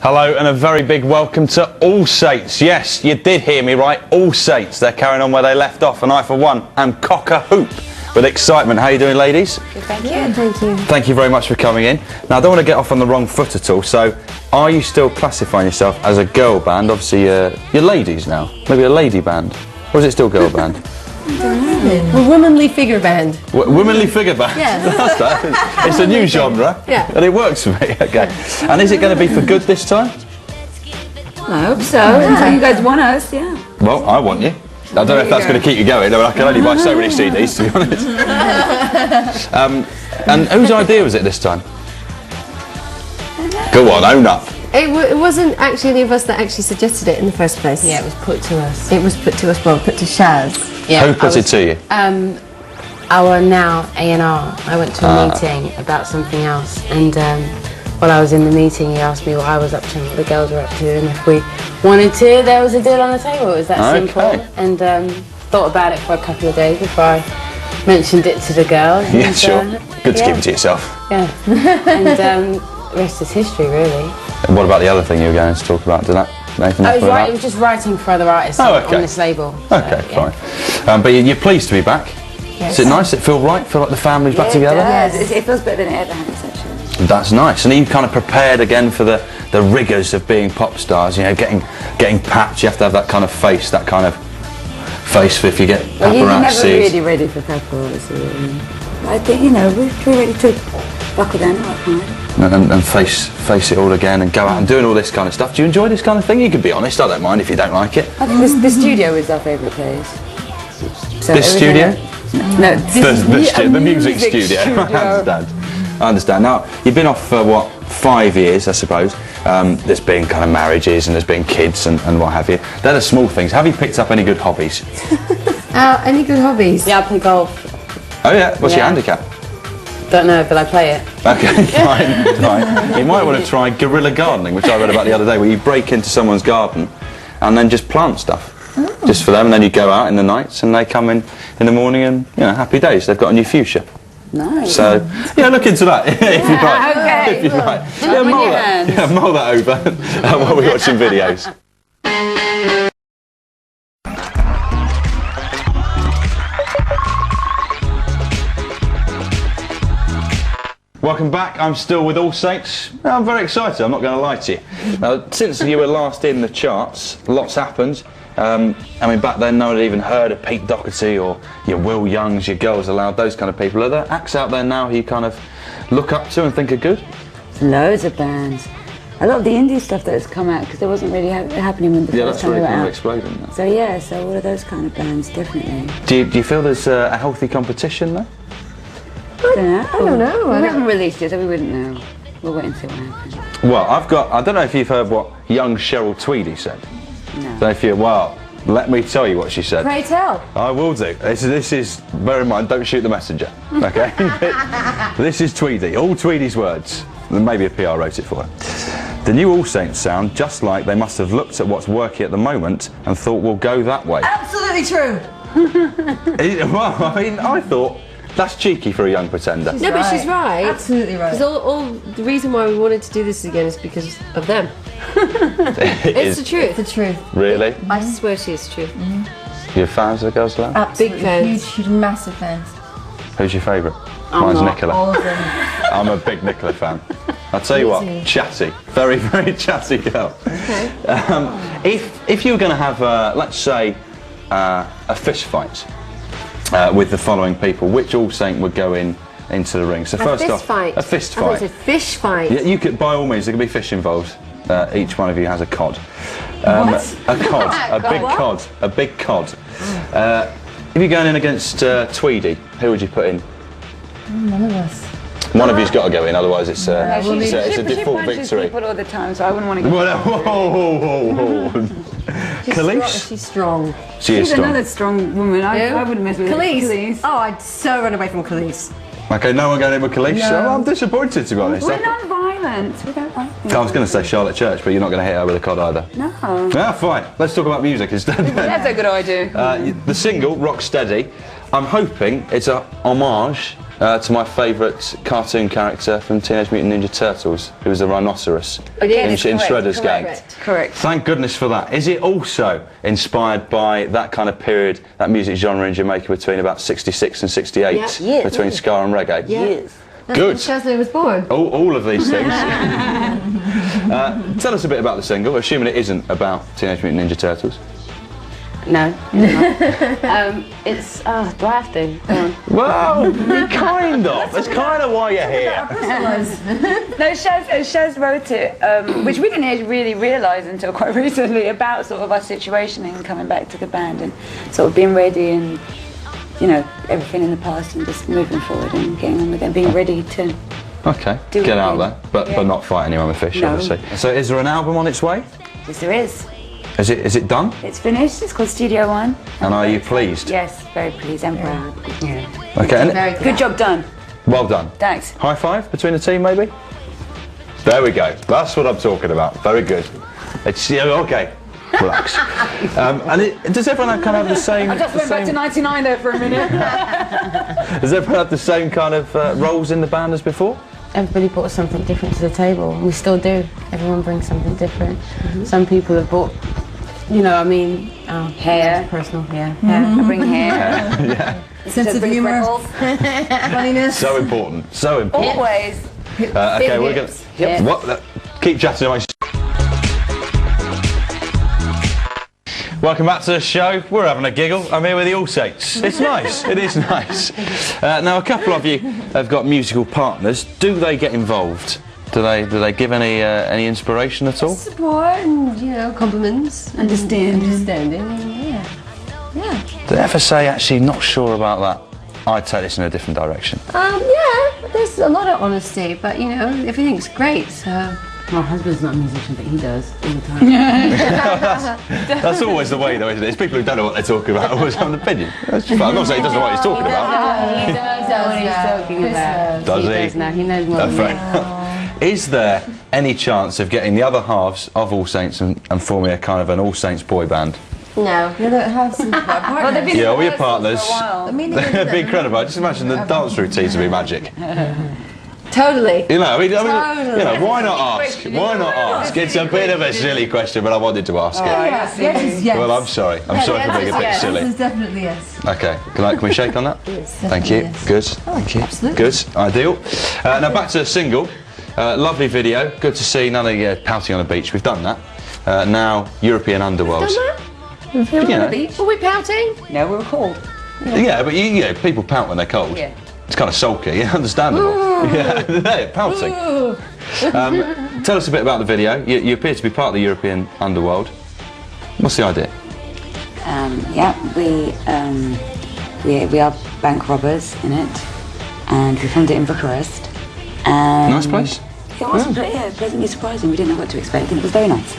Hello and a very big welcome to All Saints. Yes, you did hear me right, All Saints. They're carrying on where they left off, and I, for one, am cock-a-hoop with excitement. How are you doing, ladies? Good, thank you. Thank you. Thank you very much for coming in. Now, I don't want to get off on the wrong foot at all, so are you still classifying yourself as a girl band? Obviously, you're ladies now. Maybe a lady band. Or is it still girl band? We're womanly figure band. Womanly figure band? Yeah. That's that. It's a new genre. Yeah. And it works for me. Okay. And is it going to be for good this time? I hope so. Until you guys want us, yeah. Well, I want you. I don't know if that's going to keep you going. I mean, I can only buy so many CDs, to be honest. And whose idea was it this time? Go on, own up. It wasn't actually any of us that actually suggested it in the first place. Yeah, it was put to us. It was put to us, well, put to Shaz. Yeah, Who put it to you? Our now A&R. I went to a meeting about something else, and while I was in the meeting, he asked me what I was up to and what the girls were up to, and if we wanted to, there was a deal on the table. It was that simple. And thought about it for a couple of days before I mentioned it to the girls. Yeah, and, sure. Good to keep it to yourself. Yeah. And the rest is history, really. And what about the other thing you were going to talk about? Did that Nathan? It was just writing for other artists on this label. Okay, fine. But you're pleased to be back. Yes. Is it nice? It feel right? Feel like the family's back together? Yeah, it feels better than it ever has, actually. That's nice. And are you kind of prepared again for the rigours of being pop stars? You know, getting papped. You have to have that kind of face, for if you get paparazzi. Well, you're never really ready for paparazzi. I think, we're ready to buckle down right hard. And face it all again and go out and doing all this kind of stuff. Do you enjoy this kind of thing? You can be honest. I don't mind if you don't like it. I think the studio is our favourite place. So This studio? No, the music studio. I understand. Now, you've been off for, 5 years, I suppose. There's been kind of marriages and there's been kids and what have you. They're the small things. Have you picked up any good hobbies? Any good hobbies? Yeah, I play golf. Oh, yeah? What's your handicap? Don't know, but I play it. Okay, fine. You might want to try guerrilla gardening, which I read about the other day, where you break into someone's garden and then just plant stuff. Just for them, and then you go out in the nights and they come in the morning and, happy days. They've got a new fuchsia. Nice. So, look into that if you like. Okay. If you like. Mull that over while we're watching videos. Welcome back. I'm still with All Saints. I'm very excited, I'm not going to lie to you. Now, since you were last in the charts, lots happened. Back then no one had even heard of Pete Doherty or your Will Youngs, your Girls Aloud, those kind of people. Are there acts out there now who you kind of look up to and think are good? Loads of bands. A lot of the indie stuff that has come out, because it wasn't really happening when the first time we were out. Exploding. So all of those kind of bands, definitely. Do you feel there's a healthy competition there? I don't know. I We haven't released it, so we wouldn't know. We'll wait and see what happens. Well, I don't know if you've heard what young Cheryl Tweedy said. No. So let me tell you what she said. Pray tell. I will do. This is, bear in mind, don't shoot the messenger, okay? This is Tweedy, all Tweedy's words. Maybe a PR wrote it for her. The new All Saints sound just like they must have looked at what's working at the moment and thought we'll go that way. Absolutely true. Well, I thought that's cheeky for a young pretender. No, but she's right. Absolutely right. Because all the reason why we wanted to do this again is because of them. It's the truth. The truth. Really? I swear to you, it's true. You're fans of the Girls Aloud? Absolutely. Big fans. Huge, massive fans. Who's your favourite? I'm Mine's not. Nicola. All of them. I'm a big Nicola fan. I'll tell you what, chatty, very, very chatty girl. Okay. If you were going to have, let's say, a fist fight with the following people, which All Saint would go into the ring? So first off, fight. a fist I thought fight. it was a fish fight. Yeah, you could, by all means, there could be fish involved. Each one of you has a cod. A cod, a big cod. If you're going in against Tweedy, who would you put in? None of us. One of you's got to go in, otherwise it's a default She punches victory. people all the time, so I wouldn't want to go. Whoa. Khalees? She's strong. She is She's strong. another strong woman. I wouldn't mess with Khalees. Oh, I'd so run away from Khalees. Okay, no one going in with Khalees. No. I'm disappointed, to be honest. We're non-violent. We don't like I was going to say Charlotte Church, but you're not going to hit her with a cod either. No. Ah, fine. Let's talk about music instead. That's a good idea. The single, Rock Steady, I'm hoping it's a homage to my favourite cartoon character from Teenage Mutant Ninja Turtles, who was a rhinoceros in Shredder's game. Correct. Thank goodness for that. Is it also inspired by that kind of period, that music genre in Jamaica between about 66 and 68, Yeah. between ska and reggae? Yes. That's Good. when Shazna was born. All of these things. Tell us a bit about the single, assuming it isn't about Teenage Mutant Ninja Turtles. No, it's not. It's, do I have to? Go on. Well, kind of. That's kind of why you're here. No, Shaz wrote it, which we didn't really realise until quite recently, about sort of our situation and coming back to the band and sort of being ready and, you know, everything in the past and just moving forward and getting on with it and being ready to... Okay, Do get it out then. there, but not fight anyone with fish, No. obviously. So is there an album on its way? Yes, there is. Is it done? It's finished. It's called Studio One. And are you pleased? Yes, very pleased and proud. Yeah. Okay, and Very good. Good job done. well done. Thanks. High five between the team, maybe? There we go. That's what I'm talking about. Very good. It's, yeah, okay. Relax. Does everyone kind of have the same... I just went back to 99 there for a minute. Does everyone have the same kind of roles in the band as before? Everybody brought something different to the table, and we still do. Everyone brings something different. Some people have brought, you know, I mean, Hair. that's personal, yeah. I bring hair. Sense of humour. Funniness. So important. So important. Always. Okay, we're going hips. to... What? Keep chatting away. Welcome back to the show. We're having a giggle. I'm here with the All Saints. It's nice. It is nice. Now, a couple of you have got musical partners. Do they get involved? Do they give any inspiration at all? Support and, you know, compliments. Understanding. Yeah. Do they ever say, actually, not sure about that? I'd take this in a different direction. Yeah, there's a lot of honesty, but, you know, everything's great, so... My husband's not a musician, but he does all the time. That's always the way, though, isn't it? It's people who don't know what they're talking about always have an opinion. That's fine. I'm not saying he doesn't know what he's talking about. He does know what he's talking about. Does he? Does now. He knows more than Fair me. enough. Is there any chance of getting the other halves of All Saints and forming a kind of an All Saints boy band? No. You don't have some partners. Yeah, all your partners. I mean, They'd be incredible. Just imagine the dance routines would be magic. Totally. You know, you know, why not ask? Why not ask? It's a bit of a silly question, but I wanted to ask it. Yes is yes. Well, I'm sorry. I'm sorry for being a bit This silly. is definitely yes. Okay, can we shake on that? Yes. Thank you. Yes. Good. Thank you. absolutely. Good. Ideal. Now back to the single. Lovely video. Good to see none of you pouting on the beach. We've done that. Now European Underworld. Done that? You know, Were we pouting? No, we were cold. yeah, but you know, people pout when they're cold. Yeah. It's kind of sulky, yeah, understandable. Yeah, pouting. Tell us a bit about the video. You appear to be part of the European Underworld. What's the idea? Yeah, we are bank robbers in it, and we filmed it in Bucharest. Nice place. It was pleasantly surprising. We didn't know what to expect, and it was very nice.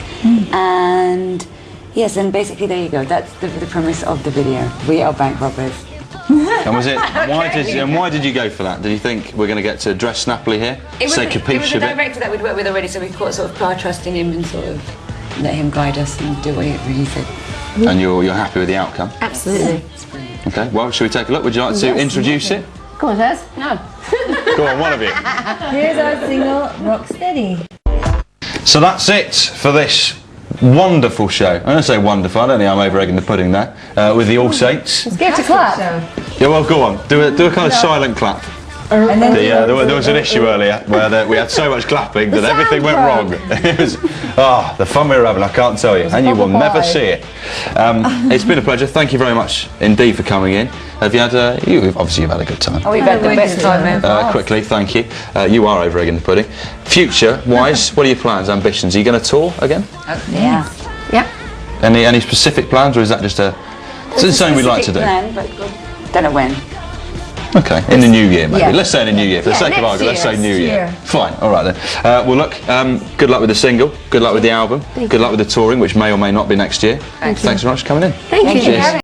And yes, and basically there you go. That's the premise of the video. We are bank robbers. And was it? Why did you go for that? Did you think we're going to get to dress snappily here? Say It was capiche a a bit? director that we'd worked with already, so we got sort of power trust in him and sort of let him guide us and do whatever he said. And you're happy with the outcome? Absolutely. Okay. Well, shall we take a look? Would you like to introduce it? Come on, Jazz. No. Go on, one of you. Here's our single, Rock Steady. So that's it for this wonderful show. I'm going to say wonderful. I don't think I'm over-egging the pudding there. With the All Saints. Let's get to clap. Yeah, well, go on. Do a kind of silent clap. And then There was an issue earlier where we had so much clapping that everything went wrong. It was, the fun we were having, I can't tell you. And you will never see it. It's been a pleasure. Thank you very much indeed for coming in. Have you had, you've had a good time. Oh, we've had the best time ever. Quickly, thank you. You are over-egging the pudding. Future-wise, what are your plans, ambitions? Are you going to tour again? Yeah. Yep. Any specific plans, or is that just something we'd like to do? Plan, but don't know when. Okay, in the new year maybe. Yeah. Let's say in the new year. For the sake of next argument, let's say year. new year. year. Fine, all right then. Well, look, good luck with the single. Good luck with the album. Good luck with the touring, which may or may not be next year. Thanks very much for coming in. Thank you. Cheers.